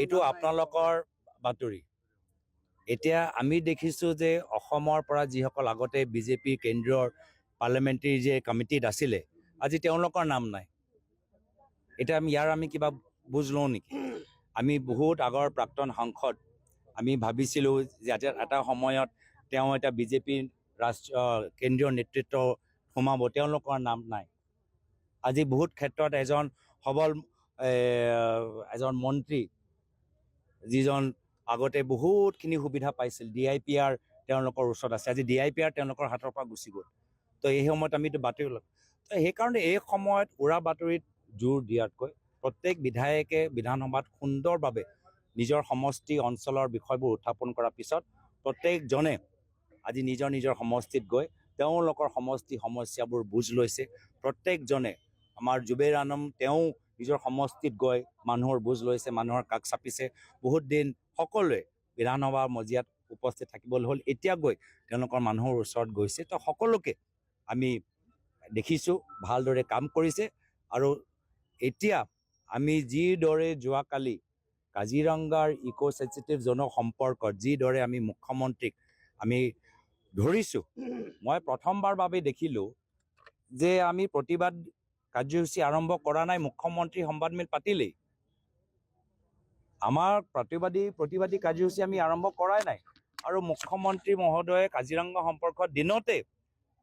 এইটো আপোনালোকৰ বাতৰি। এতিয়া আমি দেখিছোঁ যে অসমৰ পৰা যিসকল আগতে বিজেপি কেন্দ্ৰীয় পাৰ্লামেণ্টাৰী যে কমিটিত আছিলে, আজি তেওঁলোকৰ নাম নাই। এতিয়া আমি কিবা বুজ লওঁ নেকি? আমি বহুত আগৰ প্ৰাক্তন সাংসদ, আমি ভাবিছিলোঁ যে এটা সময়ত তেওঁ এটা বিজেপিৰ কেন্দ্ৰীয় নেতৃত্ব সোমাব, তেওঁলোকৰ নাম নাই। আজি বহুত ক্ষেত্ৰত এজন মন্ত্ৰী যিজন আগতে বহুতখিনি সুবিধা পাইছিল, DIPR তেওঁলোকৰ ওচৰত আছে, আজি DIPR তেওঁলোকৰ হাতৰ পৰা গুচি গ'ল। তো এই সময়ত আমিতো বাতৰি ওলাম। তো সেইকাৰণে এই সময়ত উৰা বাতৰিত জোৰ দিয়াতকৈ প্ৰত্যেক বিধায়কে বিধানসভাত সুন্দৰভাৱে নিজৰ সমষ্টি অঞ্চলৰ বিষয়বোৰ উত্থাপন কৰাৰ পিছত প্ৰত্যেকজনে আজি নিজৰ সমষ্টিত গৈ তেওঁলোকৰ সমষ্টি সমস্যাবোৰ বুজ লৈছে। প্ৰত্যেকজনে আমাৰ জুবেৰ আলম তেওঁ নিজৰ সমষ্টিত গৈ মানুহৰ বুজ লৈছে, মানুহৰ কাষ চাপিছে। বহুত দিন সকলোৱে বিধানসভাৰ মজিয়াত উপস্থিত থাকিবলৈ হ'ল, এতিয়া গৈ তেওঁলোকৰ মানুহৰ ওচৰত গৈছে। তো সকলোকে আমি দেখিছোঁ ভালদৰে কাম কৰিছে। আৰু এতিয়া আমি যিদৰে যোৱাকালি কাজিৰঙাৰ ইক' চেঞ্চিটিভ জ'নৰ সম্পৰ্কত যিদৰে আমি মুখ্যমন্ত্ৰীক আমি ধৰিছোঁ, মই প্ৰথমবাৰ বাবে দেখিলোঁ যে আমি প্ৰতিবাদ কাৰ্যসূচী আৰম্ভ কৰা নাই, মুখ্যমন্ত্ৰী সংবাদমেল পাতিলেই। আমাৰ প্ৰতিবাদী কাৰ্যসূচী আমি আৰম্ভ কৰাই নাই। আৰু মুখ্যমন্ত্ৰী মহোদয়ে কাজিৰঙা সম্পৰ্কত দিনতে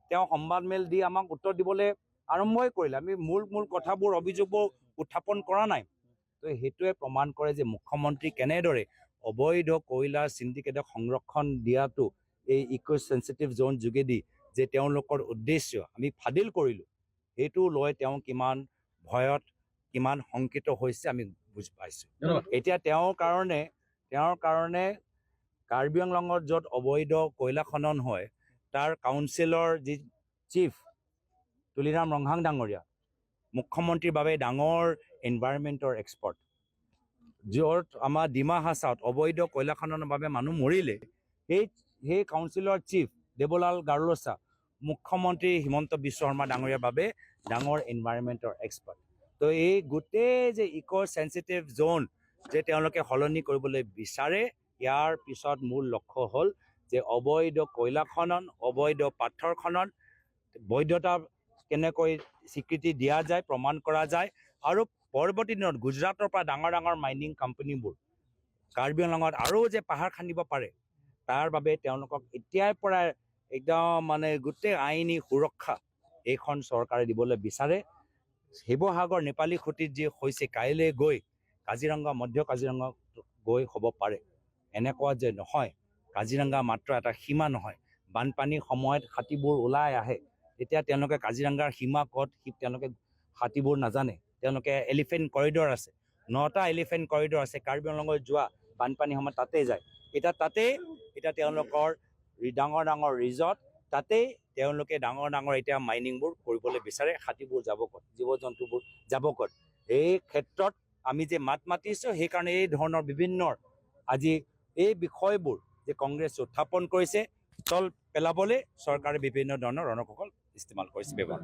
তেওঁ সংবাদমেল দি আমাক উত্তৰ দিবলৈ আৰম্ভই কৰিলে। আমি মূল কথাবোৰ অভিযোগবোৰ উত্থাপন কৰা নাই। তো সেইটোৱে প্ৰমাণ কৰে যে মুখ্যমন্ত্ৰী কেনেদৰে অবৈধ কয়লাৰ চিণ্ডিকেটক সংৰক্ষণ দিয়াটো এই ইক' চেঞ্চিটিভ জ'ন যোগেদি যে তেওঁলোকৰ উদ্দেশ্য আমি ফাদিল কৰিলোঁ, সেইটো লৈ তেওঁ কিমান ভয়ত কিমান শংকিত হৈছে আমি বুজি পাইছোঁ। এতিয়া তেওঁৰ কাৰণে কাৰ্বি আংলঙত য'ত অবৈধ কয়লা খনন হয় তাৰ কাউন্সিলৰ যি চিফ তুলিৰাম ৰংহাং ডাঙৰীয়া মুখ্যমন্ত্ৰীৰ বাবে ডাঙৰ এনভাইৰনমেণ্টৰ এক্সপাৰ্ট, য'ত আমাৰ ডিমা হাছাওত অবৈধ কয়লা খননৰ বাবে মানুহ মৰিলে, সেই কাউন্সিলৰ চিফ দেৱলাল গাৰোছা মুখ্যমন্ত্ৰী হিমন্ত বিশ্ব শৰ্মা ডাঙৰীয়াৰ বাবে ডাঙৰ এনভাইৰনমেণ্টৰ এক্সপাৰ্ট। তো এই গোটেই যে ইক' চেঞ্চিটিভ জ'ন যে তেওঁলোকে সলনি কৰিবলৈ বিচাৰে, ইয়াৰ পিছত মূল লক্ষ্য হ'ল যে অবৈধ কয়লা খনন, অবৈধ পাথৰ খনন, বৈধতা কেনেকৈ স্বীকৃতি দিয়া যায়, প্ৰমাণ কৰা যায়। আৰু পৰৱৰ্তী দিনত গুজৰাটৰ পৰা ডাঙৰ মাইনিং কোম্পানীবোৰ কাৰ্বি আংলঙত আৰু যে পাহাৰ খান্দিব পাৰে, তাৰ বাবে তেওঁলোকক এতিয়াৰ পৰা একদম গোটেই আইনী সুৰক্ষা এইখন চৰকাৰে দিবলৈ বিচাৰে। শিৱসাগৰ নেপালী খুঁটিত যি হৈছে, কাইলৈ গৈ কাজিৰঙা মধ্য কাজিৰঙা গৈ হ'ব পাৰে। এনেকুৱা যে নহয়, কাজিৰঙা মাত্ৰ এটা সীমা নহয়, বানপানীৰ সময়ত হাতীবোৰ ওলাই আহে, তেতিয়া তেওঁলোকে কাজিৰঙাৰ সীমা ক'ত তেওঁলোকে হাতীবোৰ নাজানে। তেওঁলোকে এলিফেণ্ট কৰিডৰ আছে, 9টা এলিফেণ্ট কৰিডৰ আছে, কাৰ্বি আংলঙত যোৱা বানপানীৰ সময়ত তাতেই যায়। এতিয়া তেওঁলোকৰ ডাঙৰ ৰিজৰ্ট, তাতেই তেওঁলোকে ডাঙৰ এতিয়া মাইনিংবোৰ কৰিবলৈ বিচাৰে। হাতীবোৰ যাব ক'ত, জীৱ জন্তুবোৰ যাব ক'ত? এই ক্ষেত্ৰত আমি যে মাত মাতিছোঁ, সেইকাৰণে এই ধৰণৰ বিভিন্ন আজি এই বিষয়বোৰ যে কংগ্ৰেছে উত্থাপন কৰিছে, তল পেলাবলৈ চৰকাৰে বিভিন্ন ধৰণৰ ৰণকৌশল ইস্তেমাল কৰিছে, ব্যৱহাৰ।